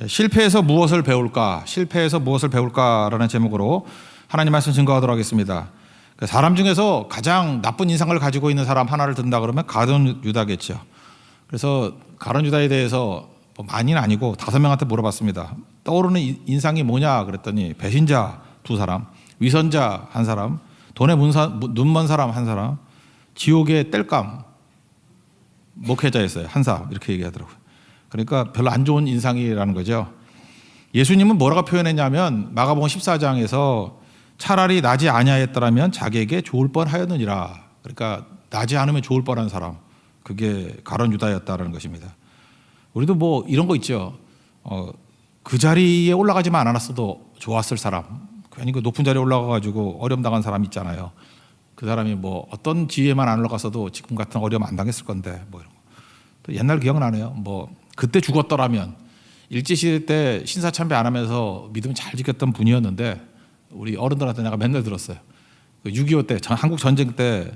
실패에서 무엇을 배울까? 실패에서 무엇을 배울까라는 제목으로 하나님 말씀 증거하도록 하겠습니다. 사람 중에서 가장 나쁜 인상을 가지고 있는 사람 하나를 든다 그러면 가룟 유다겠죠. 그래서 가룟 유다에 대해서 많이는 아니고 5명한테 물어봤습니다. 떠오르는 인상이 뭐냐 그랬더니 배신자 2사람, 위선자 1사람, 돈에 눈먼 사람 1사람, 지옥의 땔감 목회자였어요. 1사람 이렇게 얘기하더라고요. 그러니까 별로 안 좋은 인상이라는 거죠. 예수님은 뭐라고 표현했냐면 마가복음 14장에서 차라리 나지 아니하였더라면 자기에게 좋을 뻔하였느니라. 그러니까 나지 않으면 좋을 뻔한 사람, 그게 가룟 유다였다라는 것입니다. 우리도 뭐 이런 거 있죠. 그 자리에 올라가지만 않았어도 좋았을 사람, 괜히 그 높은 자리에 올라가가지고 어려움 당한 사람 있잖아요. 그 사람이 뭐 어떤 지위에만 안 올라갔어도 지금 같은 어려움 안 당했을 건데 뭐 이런 거. 또 옛날 기억나네요. 뭐 그때 죽었더라면 일제시대 때 신사참배 안 하면서 믿음 잘 지켰던 분이었는데 우리 어른들한테 내가 맨날 들었어요. 6.25 때 한국 전쟁 때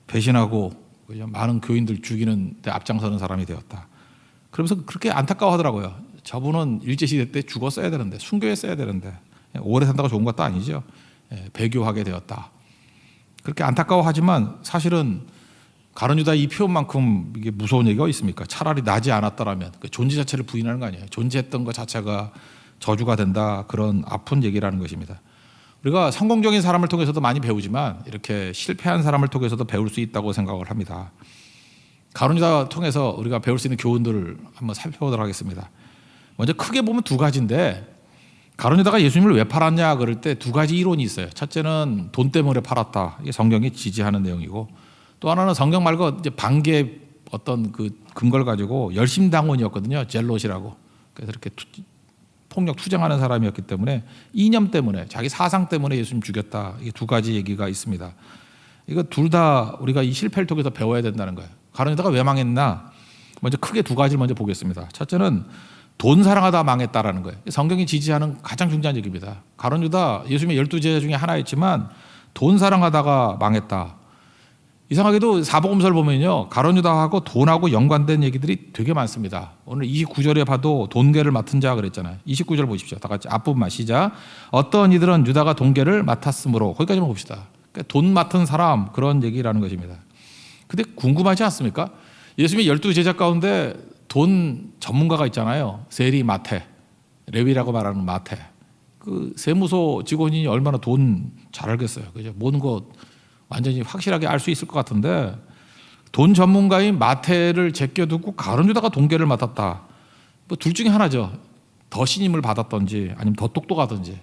배신하고 많은 교인들 죽이는 데 앞장서는 사람이 되었다. 그러면서 그렇게 안타까워하더라고요. 저분은 일제시대 때 죽었어야 되는데, 순교했어야 되는데 오래 산다고 좋은 것도 아니죠. 배교하게 되었다. 그렇게 안타까워하지만 사실은 가룟 유다 이 표현만큼 이게 무서운 얘기가 있습니까? 차라리 나지 않았더라면, 그 존재 자체를 부인하는 거 아니에요. 존재했던 것 자체가 저주가 된다. 그런 아픈 얘기라는 것입니다. 우리가 성공적인 사람을 통해서도 많이 배우지만 이렇게 실패한 사람을 통해서도 배울 수 있다고 생각을 합니다. 가룟 유다 통해서 우리가 배울 수 있는 교훈들을 한번 살펴보도록 하겠습니다. 먼저 크게 보면 2가지인데, 가룟 유다가 예수님을 왜 팔았냐 그럴 때 2가지 이론이 있어요. 첫째는 돈 때문에 팔았다. 이게 성경이 지지하는 내용이고, 또 하나는 성경 말고 이제 반개 어떤 그 근거를 가지고 열심당원이었거든요. 젤롯이라고. 그래서 이렇게 폭력 투쟁하는 사람이었기 때문에 이념 때문에, 자기 사상 때문에 예수님 죽였다. 이게 2가지 얘기가 있습니다. 이거 둘 다 우리가 이 실패를 통해서 배워야 된다는 거예요. 가룟 유다가 왜 망했나? 먼저 크게 2가지를 먼저 보겠습니다. 첫째는 돈 사랑하다 망했다라는 거예요. 성경이 지지하는 가장 중요한 얘기입니다. 가룟 유다 예수님의 12제자 중에 하나였지만 돈 사랑하다가 망했다. 이상하게도 사복음서를 보면요, 가룟 유다하고 돈하고 연관된 얘기들이 되게 많습니다. 오늘 29절에 봐도 돈계를 맡은 자 그랬잖아요. 29절 보십시오. 다 같이 앞부분만 시작. 어떤 이들은 유다가 돈계를 맡았으므로, 거기까지만 봅시다. 그러니까 돈 맡은 사람, 그런 얘기라는 것입니다. 근데 궁금하지 않습니까? 예수님의 12제자 가운데 돈 전문가가 있잖아요. 세리 마태, 레위라고 말하는 마태. 그 세무서 직원이 얼마나 돈 잘 알겠어요. 그죠? 모든 것 완전히 확실하게 알 수 있을 것 같은데, 돈 전문가인 마태를 제껴두고 가룟 유다가 돈계를 맡았다. 뭐 둘 중에 하나죠. 더 신임을 받았던지 아니면 더 똑똑하던지,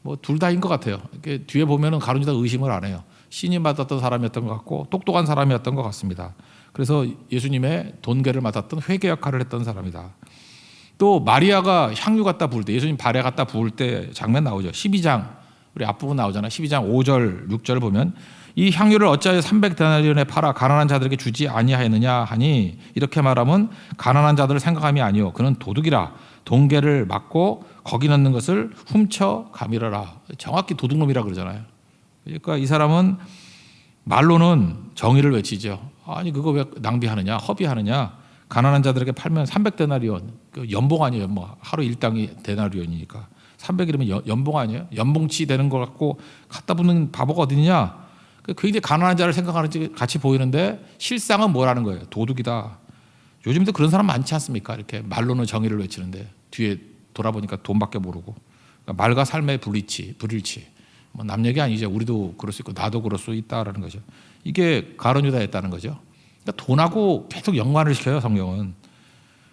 뭐 둘 다인 것 같아요. 이렇게 뒤에 보면은 가룟 유다 의심을 안 해요. 신임 받았던 사람이었던 것 같고 똑똑한 사람이었던 것 같습니다. 그래서 예수님의 돈계를 맡았던 회계 역할을 했던 사람이다. 또 마리아가 향유 갖다 부을 때, 예수님 발에 갖다 부을 때 장면 나오죠. 12장 우리 앞부분 나오잖아요. 12장 5절 6절 보면 이 향유를 어찌하여 300데나리온에 팔아 가난한 자들에게 주지 아니하였느냐 하니, 이렇게 말하면 가난한 자들을 생각함이 아니요 그는 도둑이라 돈계를 맡고 거기 넣는 것을 훔쳐 가밀어라. 정확히 도둑놈이라 그러잖아요. 그러니까 이 사람은 말로는 정의를 외치죠. 아니 그거 왜 낭비하느냐, 허비하느냐. 가난한 자들에게 팔면 300데나리온, 연봉 아니에요. 뭐 하루 일당이 데나리온이니까 300이면 연봉 아니에요? 연봉치 되는 걸 갖고 갖다 붙는 바보가 어디냐? 굉장히 가난한 자를 생각하는 같이 보이는데 실상은 뭐라는 거예요? 도둑이다. 요즘도 그런 사람 많지 않습니까? 이렇게 말로는 정의를 외치는데 뒤에 돌아보니까 돈밖에 모르고, 그러니까 말과 삶의 불일치. 뭐 남 얘기 아니죠. 우리도 그럴 수 있고 나도 그럴 수 있다라는 거죠. 이게 가룟 유다였다는 거죠. 그러니까 돈하고 계속 연관을 시켜요, 성경은.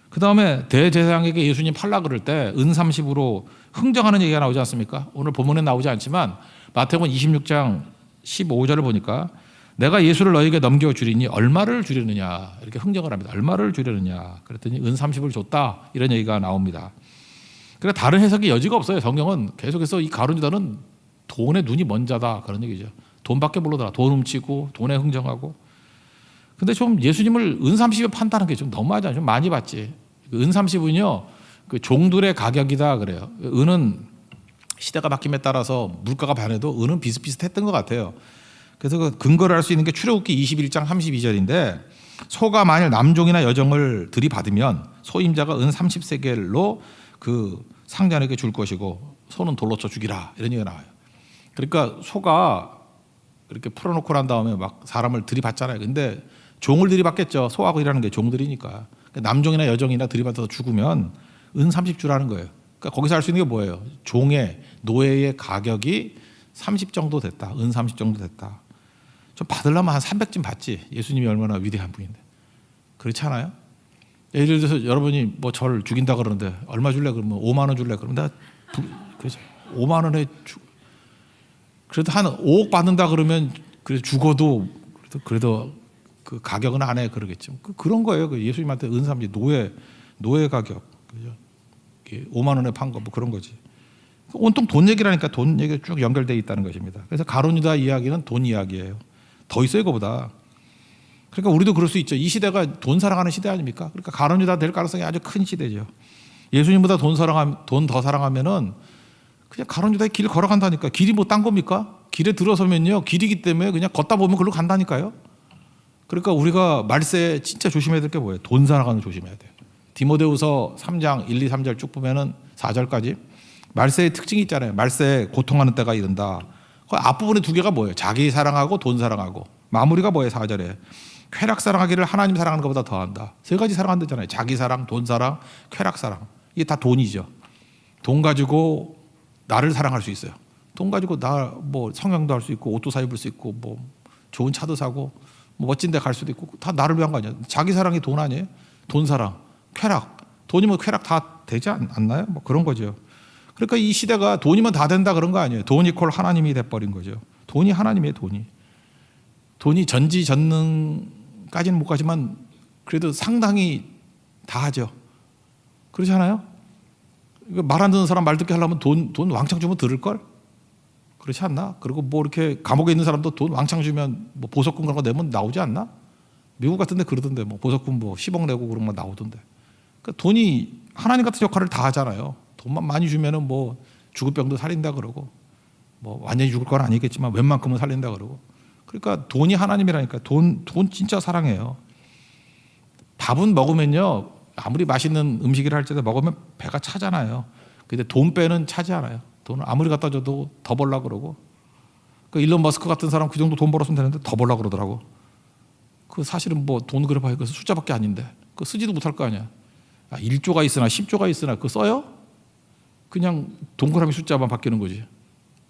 그 다음에 대제사장에게 예수님 팔라 그럴 때 은 30으로 흥정하는 얘기가 나오지 않습니까? 오늘 본문에 나오지 않지만 마태복음 26장 15절을 보니까 내가 예수를 너에게 넘겨주리니 얼마를 주려느냐, 이렇게 흥정을 합니다. 얼마를 주려느냐 그랬더니 은 30을 줬다, 이런 얘기가 나옵니다. 그러니까 다른 해석의 여지가 없어요. 성경은 계속해서 이 가룟 유다는 돈에 눈이 먼 자다, 그런 얘기죠. 돈밖에 모르더라. 돈 훔치고 돈에 흥정하고. 근데 좀 예수님을 은 30에 판다는 게 좀 너무하잖아요. 좀 많이 받지. 은 30은요 그 종들의 가격이다 그래요. 은은 시대가 바뀜에 따라서 물가가 변해도 은은 비슷비슷했던 것 같아요. 그래서 그 근거를 할 수 있는 게 출애굽기 21장 32절인데, 소가 만일 남종이나 여종을 들이받으면 소임자가 은 30세겔로 그 상대에게 줄 것이고 소는 돌로 쳐 죽이라 이런 얘기가 나와요. 그러니까 소가 이렇게 풀어놓고 난 다음에 막 사람을 들이받잖아요. 근데 종을 들이받겠죠. 소하고 일하는 게 종들이니까. 남종이나 여종이나 들이받아서 죽으면 은 30주라는 거예요. 그러니까 거기서 알 수 있는 게 뭐예요? 종의 노예의 가격이 30 정도 됐다. 은 30 정도 됐다. 좀 받으려면 한 300쯤 받지. 예수님이 얼마나 위대한 분인데. 그렇지 않아요? 예를 들어서 여러분이 뭐 저를 죽인다 그러는데 얼마 줄래? 그러면 5만 원 줄래? 그러면 내가 그렇죠. 5만 원에 그래도 한 5억 받는다 그러면 그래도 죽어도 그래도 그 가격은 안 해 그러겠죠. 그런 거예요. 그 예수님한테 은삼지 노예 가격 그죠? 5만 원에 판 거 뭐 그런 거지. 온통 돈 얘기라니까 돈 얘기가 쭉 연결되어 있다는 것입니다. 그래서 가룟 유다 이야기는 돈 이야기예요. 더 있어요, 이거보다. 그러니까 우리도 그럴 수 있죠. 이 시대가 돈 사랑하는 시대 아닙니까? 그러니까 가룟 유다 될 가능성이 아주 큰 시대죠. 예수님보다 돈 더 사랑하면은 그냥 가룟 유다의 길 걸어간다니까. 길이 뭐 딴 겁니까? 길에 들어서면요, 길이기 때문에 그냥 걷다 보면 그걸로 간다니까요. 그러니까 우리가 말세에 진짜 조심해야 될 게 뭐예요? 돈 사랑하는 거 조심해야 돼요. 디모데후서 3장 1, 2, 3절 쭉 보면은 4절까지 말세의 특징이 있잖아요. 말세에 고통하는 때가 이른다. 그 앞부분에 두 개가 뭐예요? 자기 사랑하고 돈 사랑하고. 마무리가 뭐예요? 4절에 쾌락 사랑하기를 하나님 사랑하는 것보다 더한다. 세 가지 사랑한다잖아요. 자기 사랑, 돈 사랑, 쾌락 사랑. 이게 다 돈이죠. 돈 가지고 나를 사랑할 수 있어요. 돈 가지고 나 뭐 성형도 할 수 있고 옷도 사 입을 수 있고 뭐 좋은 차도 사고 뭐 멋진 데 갈 수도 있고 다 나를 위한 거 아니에요. 자기 사랑이 돈 아니에요? 돈 사랑, 쾌락. 돈이면 쾌락 다 되지 않나요? 뭐 그런 거죠. 그러니까 이 시대가 돈이면 다 된다 그런 거 아니에요. 돈 이퀄 하나님이 돼버린 거죠. 돈이 하나님이에요. 돈이 전지전능까지는 못 가지만 그래도 상당히 다 하죠. 그렇지 않아요? 말 안 듣는 사람 말 듣게 하려면 돈 왕창 주면 들을걸? 그렇지 않나? 그리고 뭐 이렇게 감옥에 있는 사람도 돈 왕창 주면 뭐 보석금 그런 거 내면 나오지 않나? 미국 같은 데 그러던데 뭐 보석금 뭐 10억 내고 그런 거 나오던데. 그러니까 돈이 하나님 같은 역할을 다 하잖아요. 돈만 많이 주면은 뭐 죽을 병도 살린다 그러고 뭐 완전히 죽을 건 아니겠지만 웬만큼은 살린다 그러고. 그러니까 돈이 하나님이라니까. 돈 진짜 사랑해요. 밥은 먹으면요, 아무리 맛있는 음식이라 할지라도 먹으면 배가 차잖아요. 근데 돈 빼는 차지 않아요. 돈을 아무리 갖다 줘도 더 벌려고 그러고. 그 일론 머스크 같은 사람 그 정도 돈 벌었으면 되는데 더 벌려고 그러더라고. 그 사실은 뭐 돈 그래 봐야 그 숫자밖에 아닌데 그 쓰지도 못할 거 아니야. 1조가 있으나 10조가 있으나 그거 써요? 그냥 동그라미 숫자만 바뀌는 거지.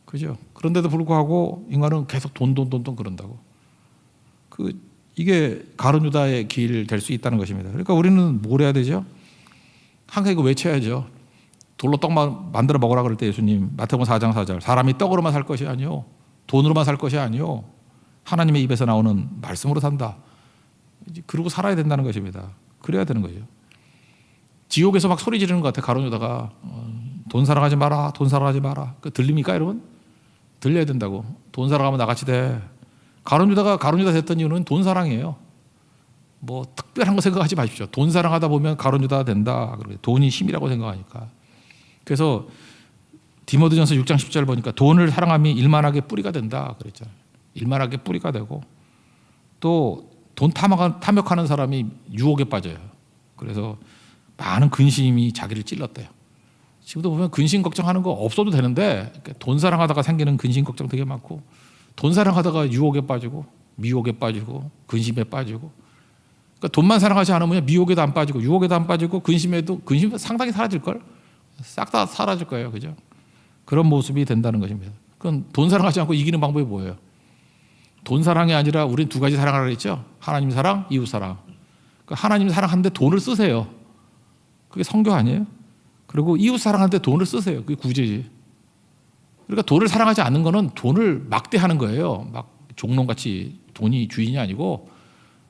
그죠? 그런데도 불구하고 인간은 계속 돈 그런다고. 이게 가룟 유다의 길 될 수 있다는 것입니다. 그러니까 우리는 뭘 해야 되죠? 항상 이거 외쳐야죠. 돌로 떡 만들어 먹으라 그럴 때 예수님 마태복음 4장 4절 사람이 떡으로만 살 것이 아니요 돈으로만 살 것이 아니요 하나님의 입에서 나오는 말씀으로 산다. 그러고 살아야 된다는 것입니다. 그래야 되는 거죠. 지옥에서 막 소리 지르는 것 같아. 가룟 유다가 돈 사랑하지 마라, 돈 사랑하지 마라. 그 들립니까, 여러분? 들려야 된다고. 돈 사랑하면 나같이 돼. 가룟 유다가 가룟 유다 됐던 이유는 돈 사랑이에요. 뭐 특별한 거 생각하지 마십시오. 돈 사랑하다 보면 가룟 유다가 된다. 돈이 힘이라고 생각하니까. 그래서 디모데전서 6장 10절 보니까 돈을 사랑함이 일만하게 뿌리가 된다 그랬잖아요. 일만하게 뿌리가 되고 또 돈 탐욕하는 사람이 유혹에 빠져요. 그래서 많은 근심이 자기를 찔렀대요. 지금도 보면 근심 걱정하는 거 없어도 되는데 돈 사랑하다가 생기는 근심 걱정 되게 많고 돈 사랑하다가 유혹에 빠지고 미혹에 빠지고 근심에 빠지고 그러니까 돈만 사랑하지 않으면 미혹에도 안 빠지고 유혹에도 안 빠지고 근심도 상당히 사라질걸? 싹 다 사라질 거예요. 그죠? 그런 모습이 된다는 것입니다. 그건 돈 사랑하지 않고 이기는 방법이 뭐예요? 돈 사랑이 아니라 우리는 두 가지 사랑하라고 했죠. 하나님 사랑, 이웃 사랑. 그러니까 하나님 사랑하는데 돈을 쓰세요. 그게 성교 아니에요? 그리고 이웃 사랑하는데 돈을 쓰세요. 그게 구제지. 그러니까 돈을 사랑하지 않는 거는 돈을 막대하는 거예요. 막 종놈같이 돈이 주인이 아니고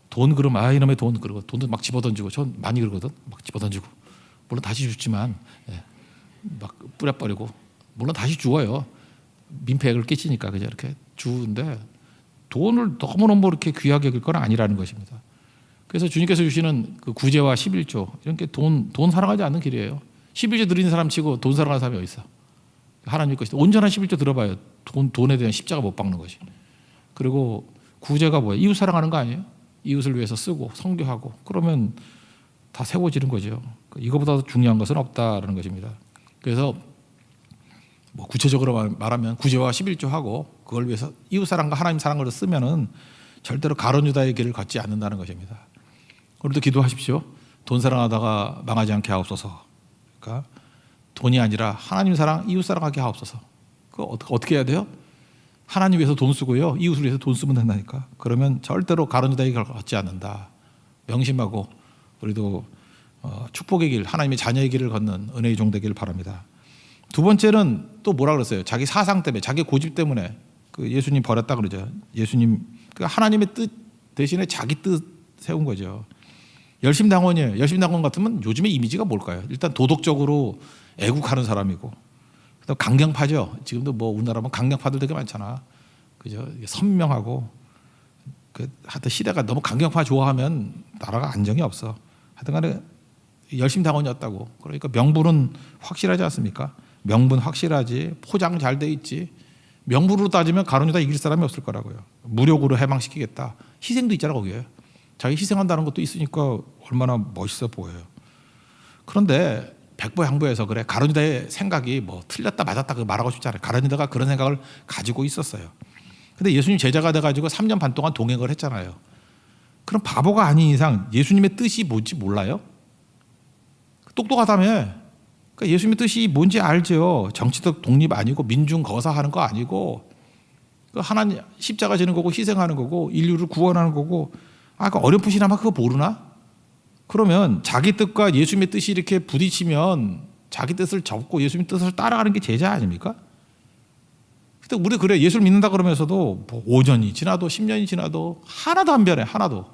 돈 그러면 이놈의 돈 그러고 돈도 막 집어던지고 전 많이 그러거든. 막 집어던지고 물론 다시 줬지만 막 뿌려버리고 물론 다시 주어요. 민폐를 끼치니까 그냥 이렇게 주는데 돈을 너무너무 이렇게 귀하게 여길 건 아니라는 것입니다. 그래서 주님께서 주시는 그 구제와 11조 이런 게 돈 사랑하지 않는 길이에요. 11조 드리는 사람 치고 돈 사랑하는 사람이 어디 있어? 하나님 것이다. 온전한 11조 들어봐요. 돈에 대한 십자가 못 박는 것이. 그리고 구제가 뭐예요? 이웃 사랑하는 거 아니에요? 이웃을 위해서 쓰고 성교하고 그러면 다 세워지는 거죠. 이거보다 더 중요한 것은 없다라는 것입니다. 그래서 뭐 구체적으로 말하면 구제와 11조 하고 그걸 위해서 이웃 사랑과 하나님 사랑을 쓰면은 절대로 가룟 유다의 길을 걷지 않는다는 것입니다. 오늘도 기도하십시오. 돈 사랑하다가 망하지 않게 하옵소서. 그러니까 돈이 아니라 하나님 사랑, 이웃 사랑하게 하옵소서. 그거 어떻게 해야 돼요? 하나님 위해서 돈 쓰고요, 이웃을 위해서 돈 쓰면 된다니까. 그러면 절대로 가룟 유다의 길을 걷지 않는다. 명심하고 우리도 축복의 길, 하나님의 자녀의 길을 걷는 은혜의 종 되기를 바랍니다. 두 번째는 또 뭐라 그랬어요? 자기 사상 때문에, 자기 고집 때문에 그 예수님 버렸다 그러죠. 예수님 그 하나님의 뜻 대신에 자기 뜻 세운 거죠. 열심당원이에요. 열심당원 같으면 요즘의 이미지가 뭘까요? 일단 도덕적으로 애국하는 사람이고, 그다음 강경파죠. 지금도 뭐 우리나라 보면 강경파들 되게 많잖아. 그죠? 선명하고 하여튼 시대가 너무 강경파 좋아하면 나라가 안정이 없어. 하여튼간에 열심당원이었다고. 그러니까 명분은 확실하지 않습니까? 명분 확실하지, 포장 잘 돼 있지. 명분으로 따지면 가룟 유다 이길 사람이 없을 거라고요. 무력으로 해방시키겠다. 희생도 있잖아 거기에. 자기 희생한다는 것도 있으니까 얼마나 멋있어 보여요. 그런데 백보양보해서 그래, 가룟 유다의 생각이 뭐 틀렸다 맞았다 그 말하고 싶지 않아요. 가룟 유다가 그런 생각을 가지고 있었어요. 근데 예수님 제자가 돼가지고 3년 반 동안 동행을 했잖아요. 그럼 바보가 아닌 이상 예수님의 뜻이 뭔지 몰라요? 똑똑하다며. 그러니까 예수님의 뜻이 뭔지 알죠. 정치적 독립 아니고 민중 거사하는 거 아니고 하나님 십자가 지는 거고 희생하는 거고 인류를 구원하는 거고. 그 어렴풋이나마 그거 모르나? 그러면 자기 뜻과 예수님의 뜻이 이렇게 부딪히면 자기 뜻을 접고 예수님 뜻을 따라가는 게 제자 아닙니까? 근데 우리 그래, 예수를 믿는다 그러면서도 뭐 5년이 지나도 10년이 지나도 하나도 안 변해. 하나도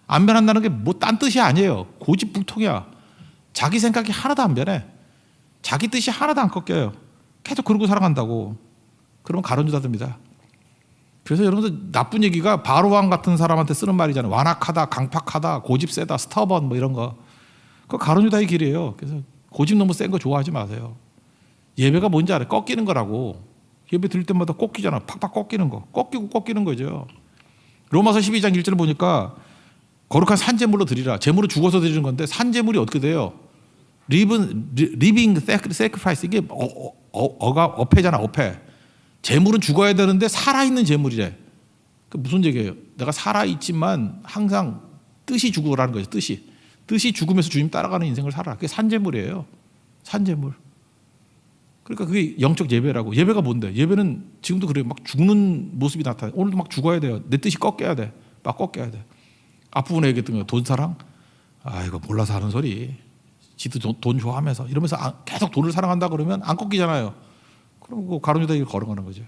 안 변한다는 게 뭐 딴 뜻이 아니에요. 고집불통이야. 자기 생각이 하나도 안 변해. 자기 뜻이 하나도 안 꺾여요. 계속 그러고 살아간다고. 그러면 가룟 유다 됩니다. 그래서 여러분들 나쁜 얘기가 바로왕 같은 사람한테 쓰는 말이잖아요. 완악하다, 강팍하다, 고집 세다, 스터번 뭐 이런 거. 그거 가룟 유다의 길이에요. 그래서 고집 너무 센 거 좋아하지 마세요. 예배가 뭔지 알아요? 꺾이는 거라고. 예배 드릴 때마다 꺾이잖아. 팍팍 꺾이는 거. 꺾이는 거죠. 로마서 12장 1절 보니까 거룩한 산제물로 드리라. 제물은 죽어서 드리는 건데 산제물이 어떻게 돼요? living sacrifice. 이게 어패잖아. 어패. 재물은 죽어야 되는데 살아있는 재물이래. 그 무슨 얘기예요? 내가 살아있지만 항상 뜻이 죽으라는 거죠. 뜻이 죽으면서 주님 따라가는 인생을 살아라. 그게 산재물이에요. 산재물. 그러니까 그게 영적 예배라고. 예배가 뭔데? 예배는 지금도 그래요. 막 죽는 모습이 나타나요. 오늘도 막 죽어야 돼요. 내 뜻이 꺾여야 돼. 막 꺾여야 돼. 앞부분에 얘기했던 거 돈 사랑? 이거 몰라서 하는 소리. 지도 돈 좋아하면서 이러면서 계속 돈을 사랑한다 그러면 안 꺾이잖아요. 그럼 그 가룟 유다 길을 걸어가는 거죠.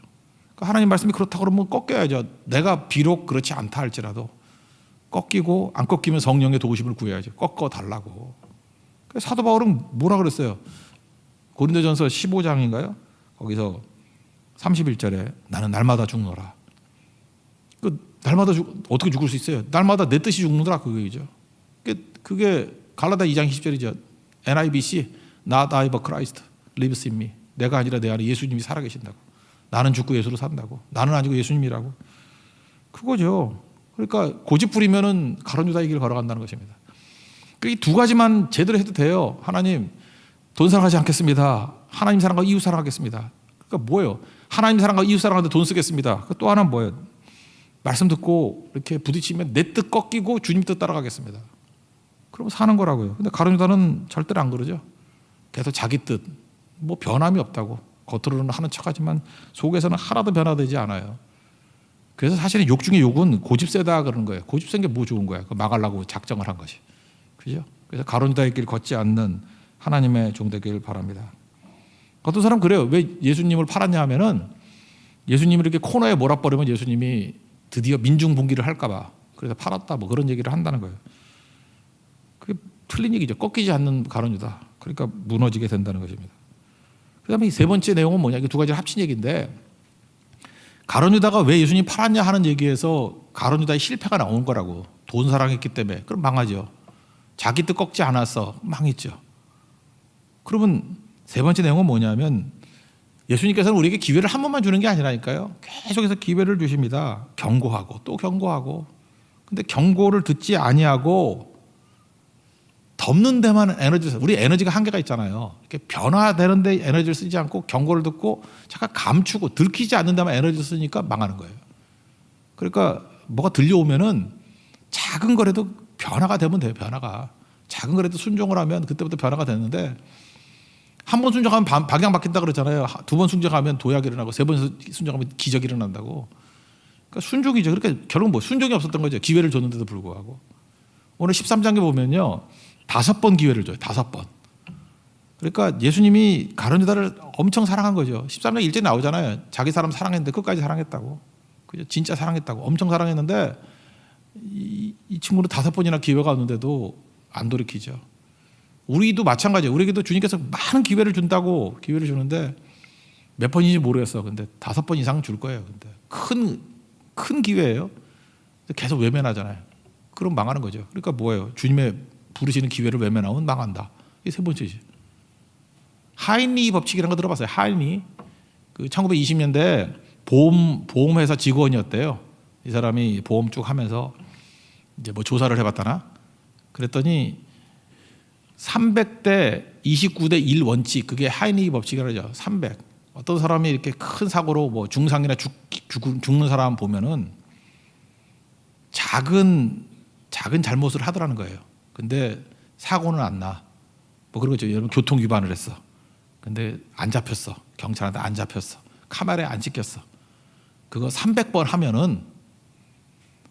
그러니까 하나님 말씀이 그렇다 그러면 꺾여야죠. 내가 비록 그렇지 않다 할지라도 꺾이고, 안 꺾이면 성령의 도우심을 구해야죠. 꺾어 달라고. 사도 바울은 뭐라 그랬어요? 고린도전서 15장인가요? 거기서 31절에 나는 날마다 죽노라. 날마다 어떻게 죽을 수 있어요? 날마다 내 뜻이 죽는다 그 얘기죠. 그게 갈라디아 2장 20절이죠. NIBC Not I but Christ lives in me. 내가 아니라 내 안에 예수님이 살아계신다고. 나는 죽고 예수로 산다고. 나는 아니고 예수님이라고. 그거죠. 그러니까 고집 부리면은 가룟 유다의 길을 걸어간다는 것입니다. 이 두 가지만 제대로 해도 돼요. 하나님 돈 사랑하지 않겠습니다. 하나님 사랑과 이웃 사랑하겠습니다. 그러니까 뭐예요? 하나님 사랑과 이웃 사랑하는데 돈 쓰겠습니다. 또 하나는 뭐예요? 말씀 듣고 이렇게 부딪히면 내 뜻 꺾이고 주님 뜻 따라가겠습니다. 그럼 사는 거라고요. 근데 가룟 유다는 절대로 안 그러죠. 계속 자기 뜻, 뭐 변함이 없다고 겉으로는 하는 척하지만 속에서는 하나도 변화되지 않아요. 그래서 사실은 욕 중에 욕은 고집 세다 그러는 거예요. 고집 센 게 뭐 좋은 거야? 막으려고 작정을 한 것이. 그죠? 그래서 가룟 유다의 길 걷지 않는 하나님의 종 되길 바랍니다. 어떤 사람 그래요. 왜 예수님을 팔았냐 하면은 예수님을 이렇게 코너에 몰아버리면 예수님이 드디어 민중분기를 할까 봐 그래서 팔았다 뭐 그런 얘기를 한다는 거예요. 그게 틀린 얘기죠. 꺾이지 않는 가룟 유다. 그러니까 무너지게 된다는 것입니다. 그다음에 세 번째 내용은 뭐냐? 이게 두 가지를 합친 얘기인데 가룟 유다가 왜 예수님 팔았냐 하는 얘기에서 가룟 유다의 실패가 나온 거라고. 돈 사랑했기 때문에. 그럼 망하죠. 자기 뜻 꺾지 않았어. 망했죠. 그러면 세 번째 내용은 뭐냐면 예수님께서는 우리에게 기회를 한 번만 주는 게 아니라니까요. 계속해서 기회를 주십니다. 경고하고 또 경고하고. 근데 경고를 듣지 아니하고 덮는 데만 에너지를 써. 우리 에너지가 한계가 있잖아요. 이렇게 변화되는 데 에너지를 쓰지 않고 경고를 듣고 잠깐 감추고 들키지 않는 데만 에너지를 쓰니까 망하는 거예요. 그러니까 뭐가 들려오면은 작은 거라도 변화가 되면 돼요. 변화가. 작은 거라도 순종을 하면 그때부터 변화가 되는데 한 번 순종하면 방향 바뀐다 그러잖아요. 두 번 순종하면 도약이 일어나고 세 번 순종하면 기적이 일어난다고. 그러니까 순종이죠. 그러니까 결국 뭐 순종이 없었던 거죠. 기회를 줬는데도 불구하고. 오늘 13장에 보면요. 5번 기회를 줘요. 5번. 그러니까 예수님이 가룟 유다를 엄청 사랑한 거죠. 13장 1절에 나오잖아요. 자기 사람 사랑했는데 끝까지 사랑했다고. 그죠? 진짜 사랑했다고. 엄청 사랑했는데 이 친구는 5번이나 기회가 왔는데도 안 돌이키죠. 우리도 마찬가지예요. 우리에게도 주님께서 많은 기회를 준다고 기회를 주는데 몇 번인지 모르겠어. 근데 5번 이상 줄 거예요. 근데 큰 기회예요. 계속 외면하잖아요. 그럼 망하는 거죠. 그러니까 뭐예요? 주님의 부르시는 기회를 외면하면 망한다. 이게 세 번째지. 하인리 법칙이라는 거 들어봤어요. 하인리. 그 1920년대 보험회사 직원이었대요. 이 사람이 보험 쭉 하면서 이제 뭐 조사를 해봤다나 그랬더니 300대 29대 1 원칙, 그게 하이니 법칙이라고 하죠. 300. 어떤 사람이 이렇게 큰 사고로 뭐 중상이나 죽는 사람 보면은 작은 잘못을 하더라는 거예요. 근데 사고는 안 나. 뭐 그런 거죠. 여러분 교통 위반을 했어. 근데 안 잡혔어. 경찰한테 안 잡혔어. 카메라에 안 찍혔어. 그거 300번 하면은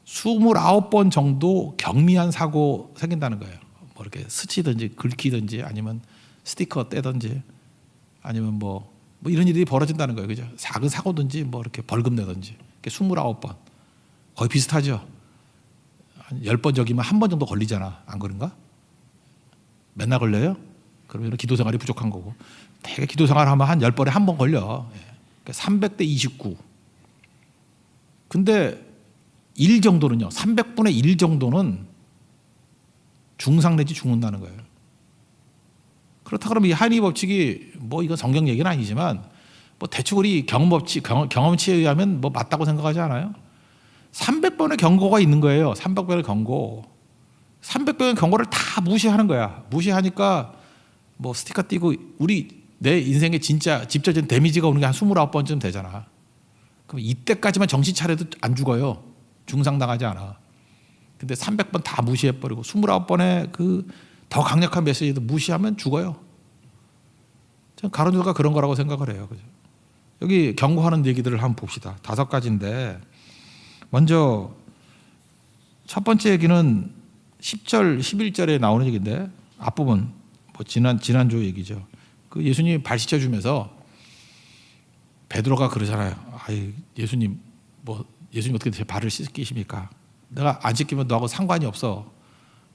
29번 정도 경미한 사고 생긴다는 거예요. 뭐 이렇게 스치든지 긁히든지 아니면 스티커 떼든지 아니면 뭐 이런 일이 벌어진다는 거예요. 그죠? 작은 사고든지 뭐 이렇게 벌금 내든지. 29번. 거의 비슷하죠. 한 10번 적이면 한 번 정도 걸리잖아. 안 그런가? 맨날 걸려요? 그러면 기도 생활이 부족한 거고. 되게 기도 생활 하면 한 10번에 한 번 걸려. 그러니까 300대 29. 근데 1 정도는요. 300분의 1 정도는 중상 내지 죽는다는 거예요. 그렇다 그러면 이 하이니 법칙이 뭐 이거 성경 얘기는 아니지만 뭐 대충 우리 경험치에 의하면 뭐 맞다고 생각하지 않아요? 300번의 경고가 있는 거예요. 300번의 경고. 300번의 경고를 다 무시하는 거야. 무시하니까 뭐 스티커 띄고 내 인생에 진짜 직접적인 데미지가 오는 게 한 29번쯤 되잖아. 그럼 이때까지만 정신 차려도 안 죽어요. 중상 당하지 않아. 근데 300번 다 무시해버리고 29번의 그 더 강력한 메시지도 무시하면 죽어요. 저는 가룟 유다가 그런 거라고 생각을 해요. 그죠? 여기 경고하는 얘기들을 한번 봅시다. 5가지인데 먼저 첫 번째 얘기는 10절, 11절에 나오는 얘기인데 앞부분 뭐 지난주 얘기죠. 그 예수님이 발 씻어주면서 베드로가 그러잖아요. 아이 예수님 어떻게 제 발을 씻기십니까? 내가 안 씻기면 너하고 상관이 없어.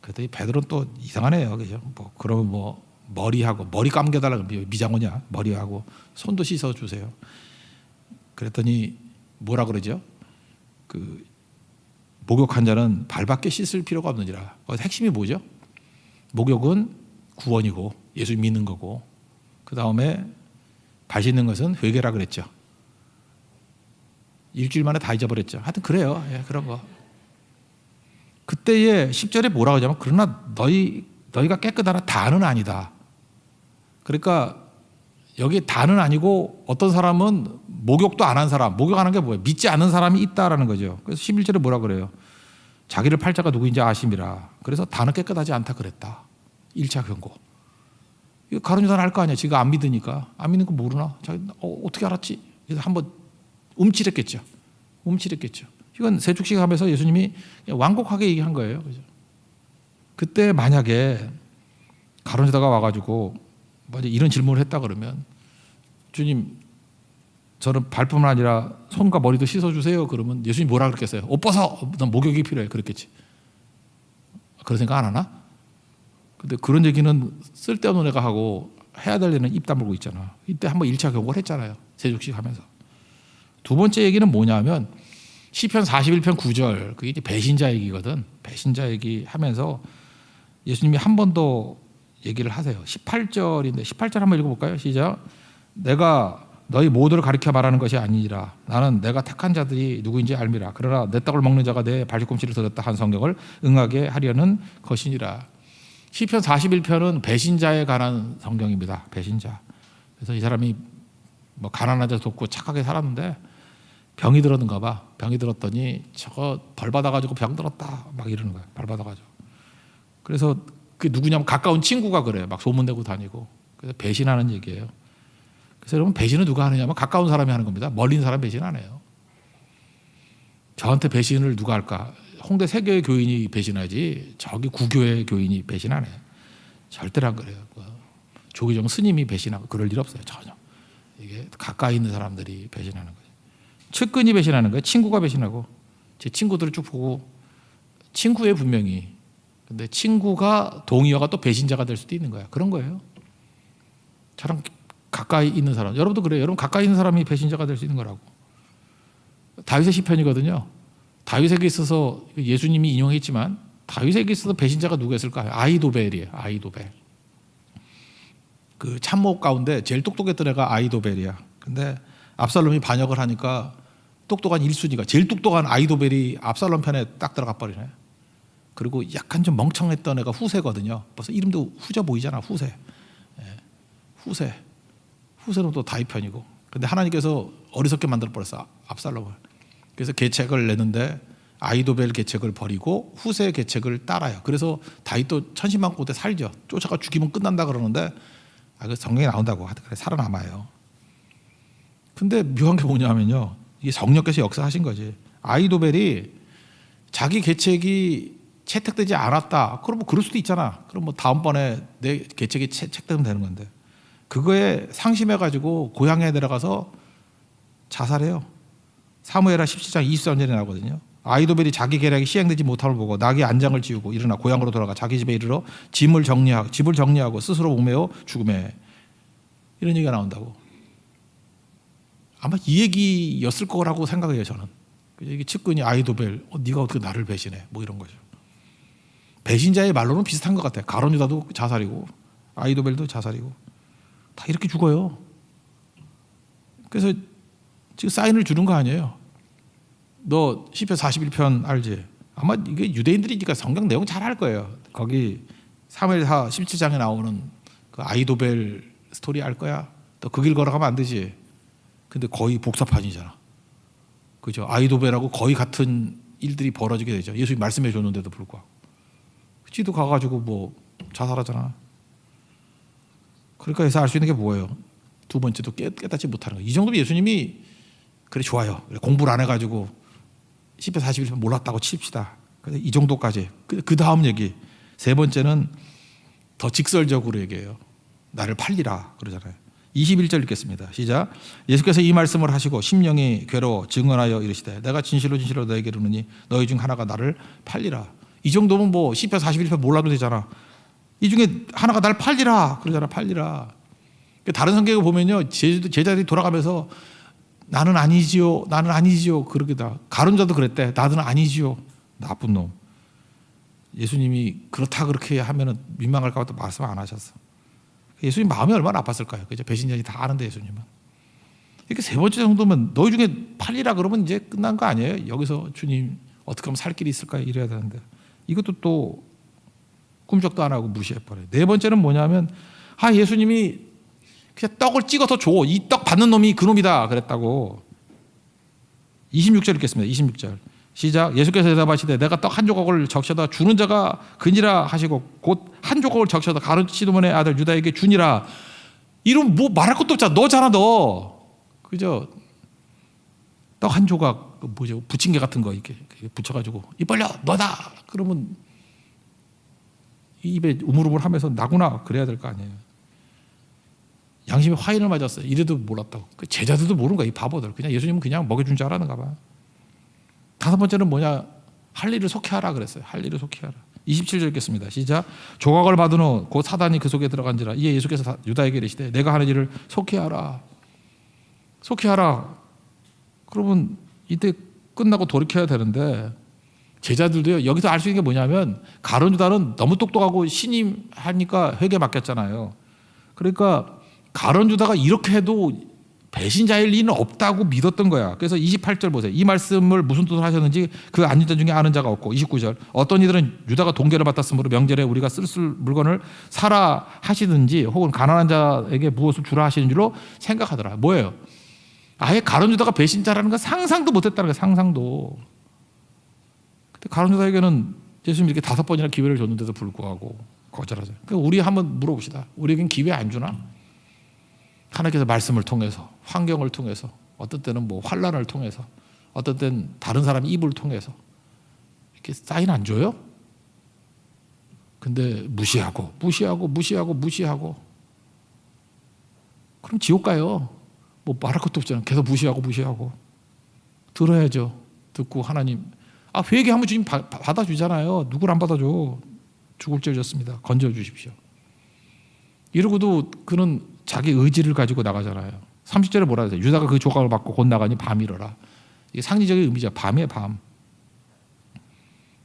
그랬더니 베드로는 또 이상하네요. 그죠? 뭐 그러면 뭐 머리 감겨달라고 미장원이야. 머리하고 손도 씻어 주세요. 그랬더니 뭐라 그러죠? 그 목욕한 자는 발밖에 씻을 필요가 없느니라. 핵심이 뭐죠? 목욕은 구원이고 예수 믿는 거고 그 다음에 발 씻는 것은 회개라 그랬죠. 일주일 만에 다 잊어버렸죠. 하여튼 그래요. 예, 그런 거. 그때에 10절에 뭐라고 하냐면 그러나 너희가 깨끗하나 다는 아니다. 그러니까 여기 다는 아니고 어떤 사람은 목욕도 안 한 사람, 목욕하는 게 뭐예요? 믿지 않는 사람이 있다라는 거죠. 그래서 11절에 뭐라 그래요? 자기를 팔자가 누구인지 아심이라. 그래서 다는 깨끗하지 않다 그랬다. 1차 경고. 이거 가룟 유다는 알 거 아니야. 지가 안 믿으니까. 안 믿는 거 모르나? 자기 어떻게 알았지? 그래서 한번 움찔했겠죠. 이건 세축식 하면서 예수님이 완곡하게 얘기한 거예요. 그죠? 그때 만약에 가룟 유다가 와가지고 이런 질문을 했다 그러면 주님 저는 발뿐만 아니라 손과 머리도 씻어주세요. 그러면 예수님 뭐라 그랬겠어요? 옷 벗어! 난 목욕이 필요해. 그랬겠지. 그런 생각 안 하나? 근데 그런 얘기는 쓸데없는 애가 하고 해야 될 애는 입 다물고 있잖아. 이때 한번 1차 경고를 했잖아요. 세축식 하면서. 두 번째 얘기는 뭐냐면 시편 41편 9절 그게 이제 배신자 얘기거든. 배신자 얘기 하면서 예수님이 한 번 더 얘기를 하세요. 18절인데 18절 한번 읽어볼까요? 시작. 내가 너희 모두를 가리켜 말하는 것이 아니니라. 나는 내가 택한 자들이 누구인지 알미라. 그러나 내 떡을 먹는 자가 내 발뒤꿈치를 들었다 한 성경을 응하게 하려는 것이니라. 시편 41편은 배신자에 관한 성경입니다. 배신자. 그래서 이 사람이 뭐 가난한 자 돕고 착하게 살았는데 병이 들었는가 봐. 병이 들었더니 저거 벌 받아가지고 병 들었다 막 이러는 거야. 벌 받아가지고. 그래서 그 누구냐면 가까운 친구가 그래요. 막 소문내고 다니고. 그래서 배신하는 얘기예요. 그래서 여러분 배신은 누가 하느냐면 가까운 사람이 하는 겁니다. 멀리 있는 사람 배신 안 해요. 저한테 배신을 누가 할까? 홍대 세교회 교인이 배신하지 저기 구교회 교인이 배신 안 해요. 절대로 안 그래요. 조기정 스님이 배신하고 그럴 일 없어요. 전혀. 이게 가까이 있는 사람들이 배신하는 거예요. 측근이 배신하는 거예요. 친구가 배신하고. 제 친구들을 쭉 보고 친구의 분명히. 근데 친구가 동의어가 또 배신자가 될 수도 있는 거야. 그런 거예요. 저랑 가까이 있는 사람. 여러분도 그래요. 여러분 가까이 있는 사람이 배신자가 될 수 있는 거라고. 다윗의 시편이거든요. 다윗에게 있어서 예수님이 인용했지만 다윗에게 있어서 배신자가 누구였을까요? 아히도벨이에요. 아히도벨. 그 참모 가운데 제일 똑똑했던 애가 아히도벨이야. 근데 압살롬이 반역을 하니까 똑똑한 1순위가 제일 똑똑한 아히도벨이 압살롬 편에 딱 들어가 버리네. 그리고 약간 좀 멍청했던 애가 후세거든요. 벌써 이름도 후져 보이잖아. 후세. 후세. 후세는 또 다윗 편이고. 근데 하나님께서 어리석게 만들어 버렸어. 압살롬을. 그래서 계책을 내는데 아히도벨 계책을 버리고 후세 계책을 따라요. 그래서 다윗도 천신만고대 살죠. 쫓아가 죽이면 끝난다 그러는데 그 성경에 나온다고 그래 살아남아요. 근데 묘한 게 뭐냐면요. 이게 성령께서 역사하신 거지. 아히도벨이 자기 계책이 채택되지 않았다. 그럼 뭐 그럴 수도 있잖아. 그럼 뭐 다음번에 내 계책이 채택되면 되는 건데. 그거에 상심해가지고 고향에 내려가서 자살해요. 사무엘하 17장 23절에 나오거든요. 아히도벨이 자기 계략이 시행되지 못함을 보고 낙의 안장을 지우고 일어나 고향으로 돌아가 자기 집에 이르러 집을 정리하고 스스로 목매어 죽음에. 이런 얘기가 나온다고. 아마 이 얘기였을 거라고 생각해요. 저는. 이게 측근이 아히도벨 네가 어떻게 나를 배신해 뭐 이런 거죠. 배신자의 말로는 비슷한 것 같아요. 가룟 유다도 자살이고 아히도벨도 자살이고 다 이렇게 죽어요. 그래서 지금 사인을 주는 거 아니에요. 너 시편 41편 알지? 아마 이게 유대인들이니까 성경 내용 잘 알 거예요. 거기 사무엘하 17장에 나오는 그 아히도벨 스토리 알 거야. 또 그 길 걸어가면 안 되지. 근데 거의 복사판이잖아. 그죠? 아히도벨하고 거의 같은 일들이 벌어지게 되죠. 예수님이 말씀해 줬는데도 불구하고. 지도 가가지고 뭐 자살하잖아. 그러니까 여기서 알 수 있는 게 뭐예요? 두 번째도 깨닫지 못하는 거예요. 이 정도면 예수님이 그래 좋아요. 공부를 안 해가지고 10편 41편 몰랐다고 칩시다. 근데 이 정도까지. 그 다음 얘기. 세 번째는 더 직설적으로 얘기해요. 나를 팔리라 그러잖아요. 21절 읽겠습니다. 시작. 예수께서 이 말씀을 하시고 심령이 괴로워 증언하여 이르시되 내가 진실로 너에게 이르노니 너희 중 하나가 나를 팔리라. 이 정도면 뭐 10편 41편 몰라도 되잖아. 이 중에 하나가 나를 팔리라 그러잖아. 팔리라. 다른 성경에 보면요. 제자들이 돌아가면서 나는 아니지요. 나는 아니지요. 그러기다. 가룟 자도 그랬대. 나는 아니지요. 나쁜 놈. 예수님이 그렇다 그렇게 하면은 민망할까 봐 또 말씀 안 하셨어. 예수님 마음이 얼마나 아팠을까요? 그죠? 배신자들이 다 아는데 예수님은. 이렇게 세 번째 정도면 너희 중에 팔리라 그러면 이제 끝난 거 아니에요? 여기서 주님 어떻게 하면 살 길이 있을까요? 이래야 되는데 이것도 또 꿈쩍도 안 하고 무시해버려요. 네 번째는 뭐냐면 예수님이 그냥 떡을 찍어서 줘. 이 떡 받는 놈이 그 놈이다 그랬다고. 26절 읽겠습니다. 26절 시작. 예수께서 대답하시되 내가 떡 한 조각을 적셔다 주는 자가 그니라 하시고 곧 한 조각을 적셔다 가룟 시므온의 아들 유다에게 주니라. 이러면 뭐 말할 것도 없잖아. 너잖아 너. 그죠? 떡 한 조각 뭐죠? 부침개 같은 거 이렇게 붙여가지고 입 벌려 너다. 그러면 입에 우물우물하면서 나구나 그래야 될 거 아니에요. 양심에 화인을 맞았어요. 이래도 몰랐다고. 제자들도 모르는 거야. 이 바보들. 그냥 예수님은 그냥 먹여준 줄 알았는가 봐. 다섯 번째는 뭐냐? 할 일을 속히 하라 그랬어요. 할 일을 속히 하라. 27절 읽겠습니다. 시작. 조각을 받은 후 곧 사단이 그 속에 들어간지라. 이에 예수께서 유다에게 이르시되 내가 하는 일을 속히 하라. 속히 하라. 그러면 이때 끝나고 돌이켜야 되는데 제자들도요. 여기서 알 수 있는 게 뭐냐면 가룟 유다는 너무 똑똑하고 신임하니까 회개 맡겼잖아요. 그러니까 가룟 유다가 이렇게 해도 배신자일 리는 없다고 믿었던 거야. 그래서 28절 보세요. 이 말씀을 무슨 뜻으로 하셨는지 그 앉은 자 중에 아는 자가 없고 29절 어떤 이들은 유다가 동계를 맡았으므로 명절에 우리가 쓸 물건을 사라 하시든지 혹은 가난한 자에게 무엇을 주라 하시는 줄로 생각하더라. 뭐예요? 아예 가룟 유다가 배신자라는 건 상상도 못했다는 거예요. 상상도. 근데 가룟 유다에게는 예수님이 이렇게 5번이나 기회를 줬는데도 불구하고 거절하죠. 그러니까 우리 한번 물어봅시다. 우리에겐 기회 안 주나? 하나님께서 말씀을 통해서, 환경을 통해서, 어떤 때는 뭐 환란을 통해서, 어떤 때는 다른 사람 입을 통해서 이렇게 사인 안 줘요? 근데 무시하고 그럼 지옥 가요. 뭐 말할 것도 없잖아요. 계속 무시하고 들어야죠. 듣고 하나님 회개하면 주님 받아주잖아요. 누굴 안 받아줘. 죽을 죄를 졌습니다. 건져주십시오. 이러고도 그는 자기 의지를 가지고 나가잖아요. 30절에 뭐라 하세요? 유다가 그 조각을 받고 곧 나가니 밤이 일어라. 이게 상징적인 의미죠. 밤에 밤.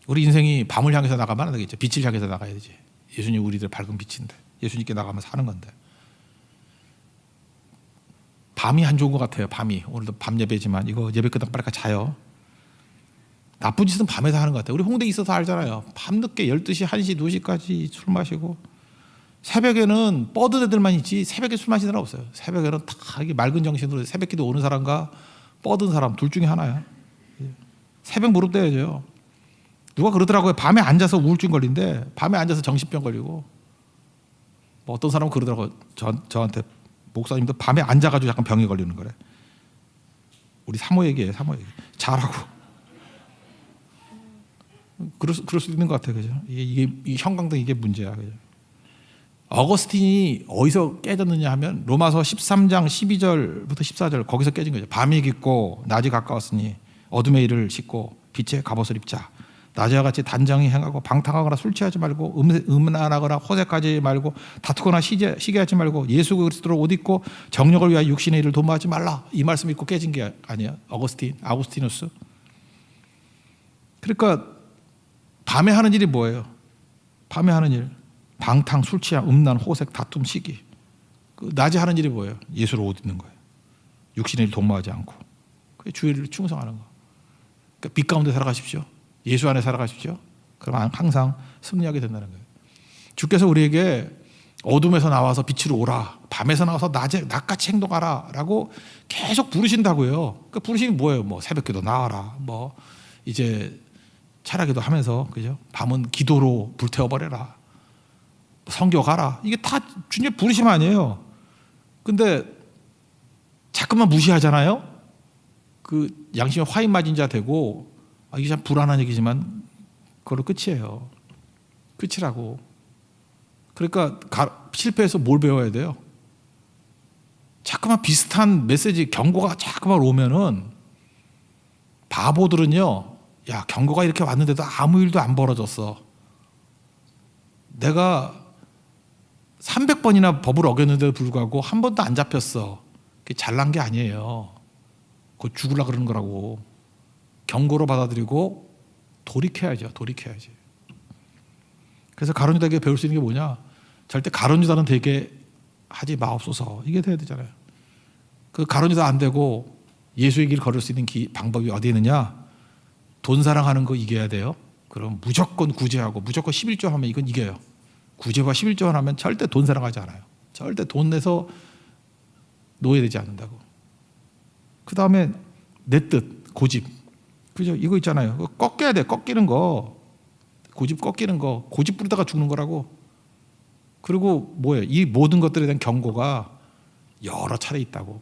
우리 인생이 밤을 향해서 나가면 안 되겠죠. 빛을 향해서 나가야 되지. 예수님 우리들 밝은 빛인데 예수님께 나가면 사는 건데. 밤이 안 좋은 것 같아요. 밤이. 오늘도 밤 예배지만 이거 예배 끝나고 빨리 자요. 나쁜 짓은 밤에서 하는 것 같아요. 우리 홍대에 있어서 알잖아요. 밤늦게 12시, 1시, 2시까지 술 마시고 새벽에는 뻗은 애들만 있지 새벽에 술 마시는 사람 없어요. 새벽에는 다 맑은 정신으로 새벽기도 오는 사람과 뻗은 사람 둘 중에 하나야. 새벽 무릎 떼야죠. 누가 그러더라고요. 밤에 앉아서 우울증 걸린대. 밤에 앉아서 정신병 걸리고. 뭐 어떤 사람은 그러더라고요. 저한테 목사님도 밤에 앉아가지고 약간 병이 걸리는 거래. 우리 사모 얘기예요. 사모 얘기. 잘하고. 그럴 수 있는 것 같아요. 그죠? 이 형광등 이게 문제야. 그죠? 어거스틴이 어디서 깨졌느냐 하면 로마서 13장 12절부터 14절 거기서 깨진 거죠. 밤이 깊고 낮이 가까웠으니 어둠의 일을 싣고 빛의 갑옷을 입자. 낮에와 같이 단정히 행하고 방탕하거나 술 취하지 말고 음란하거나 호색하지 말고 다투거나 시기하지 말고 예수 그리스도로 옷 입고 정력을 위하여 육신의 일을 도모하지 말라. 이 말씀 읽고 깨진 게 아니야. 아우구스티누스. 그러니까 밤에 하는 일이 뭐예요? 밤에 하는 일. 방탕, 술 취함, 음란, 호색, 다툼, 시기. 낮에 하는 일이 뭐예요? 예수로 옷 입는 거예요. 육신의 일 도모하지 않고. 그게 주의를 충성하는 거. 그러니까 빛 가운데 살아가십시오. 예수 안에 살아가십시오. 그러면 항상 승리하게 된다는 거예요. 주께서 우리에게 어둠에서 나와서 빛으로 오라. 밤에서 나와서 낮같이 행동하라. 라고 계속 부르신다고요. 그 부르심이 뭐예요? 뭐 새벽기도 나와라. 뭐 이제 차라기도 하면서 그죠? 밤은 기도로 불태워버려라. 성교 가라. 이게 다 주님의 부르심 아니에요. 근데 자꾸만 무시하잖아요. 그 양심에 화인 맞은 자 되고 이게 참 불안한 얘기지만 그걸로 끝이에요. 끝이라고. 그러니까 실패해서 뭘 배워야 돼요? 자꾸만 비슷한 메시지 경고가 자꾸만 오면은 바보들은요. 야 경고가 이렇게 왔는데도 아무 일도 안 벌어졌어. 내가 300번이나 법을 어겼는데도 불구하고 한 번도 안 잡혔어. 그게 잘난 게 아니에요. 그거 죽으려고 그러는 거라고. 경고로 받아들이고 돌이켜야죠. 그래서 가룟 유다에게 배울 수 있는 게 뭐냐? 절대 가룟 유다는 되게 하지 마옵소서. 이게 돼야 되잖아요. 그 가룟 유다 안 되고 예수의 길 걸을 수 있는 방법이 어디 있느냐? 돈 사랑하는 거 이겨야 돼요. 그럼 무조건 구제하고 무조건 11조 하면 이건 이겨요. 구제와 11조 하면 절대 돈 사랑하지 않아요. 절대 돈 내서 노예되지 않는다고. 그 다음에 내 뜻, 고집. 그죠? 이거 있잖아요. 꺾여야 돼. 꺾이는 거. 고집 꺾이는 거. 고집 부리다가 죽는 거라고. 그리고 뭐예요? 이 모든 것들에 대한 경고가 여러 차례 있다고.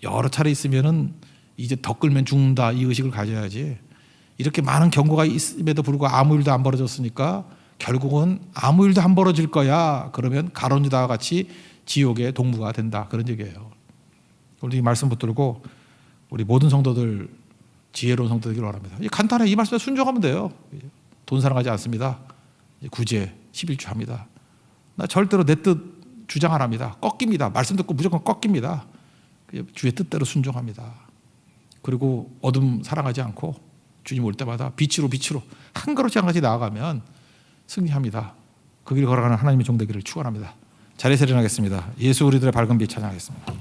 여러 차례 있으면은 이제 더 끌면 죽는다. 이 의식을 가져야지. 이렇게 많은 경고가 있음에도 불구하고 아무 일도 안 벌어졌으니까 결국은 아무 일도 안 벌어질 거야. 그러면 가룟 유다와 같이 지옥의 동무가 된다. 그런 얘기예요. 우리 이 말씀 붙들고 우리 모든 성도들 지혜로운 성도 되기를 바랍니다. 간단해. 이 말씀에 순종하면 돼요. 돈 사랑하지 않습니다. 구제 11조 합니다. 나 절대로 내 뜻 주장 안 합니다. 꺾입니다. 말씀 듣고 무조건 꺾입니다. 주의 뜻대로 순종합니다. 그리고 어둠 사랑하지 않고 주님 올 때마다 빛으로 한 걸음씩 한 가지 나아가면 승리합니다. 그 길 걸어가는 하나님의 종 되기를 축원합니다. 자리에서 일어나겠습니다. 예수 우리들의 밝은 빛 찬양하겠습니다.